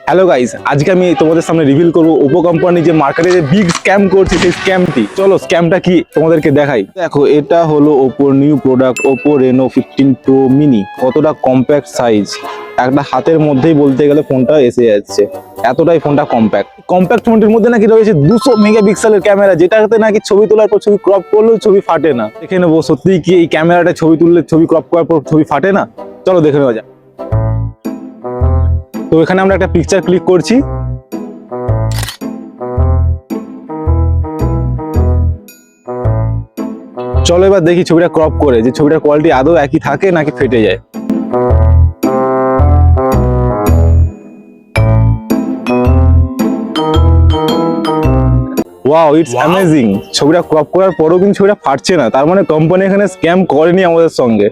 Hello guys, আজকে আমি তোমাদের সামনে রিভিল করব ওপো কোম্পানি যে মার্কেটে যে বিগ স্ক্যাম করছে সেই স্ক্যামটি। চলো স্ক্যামটা কি তোমাদেরকে দেখাই। দেখো, এটা হলো ওপোর new product Oppo Reno 15 pro mini. কতটা কম্প্যাক্ট সাইজ, একটা হাতের মধ্যেই বলতে গেলে ফোনটা এসে যাচ্ছে, এতটাই ফোনটা কম্প্যাক্ট ফোনটির মধ্যে নাকি রয়েছে 200 মেগাপিক্সেলের ক্যামেরা, যেটাতে নাকি ছবি তোলার পর ছবি ক্রপ করলেও ছবি ফাটে না। দেখে নেবো সত্যি কি এই ক্যামেরাটা ছবি তুললে ছবি ক্রপ করার পর ছবি ফাটে না। চলো দেখে নেওয়া যাক। তো এখানে আমরা একটা পিকচার ক্লিক করছি। চলো এবার দেখি ছবিটা ক্রপ করে যে ছবিটার কোয়ালিটি আদৌ একই থাকে নাকি ফেটে যায়। Wow, it's amazing. ছবিটা ক্রপ করার পরেও কিন্তু ছবিটা ফাটছে না, তার মানে কোম্পানি এখানে স্ক্যাম করেনি আমাদের সঙ্গে।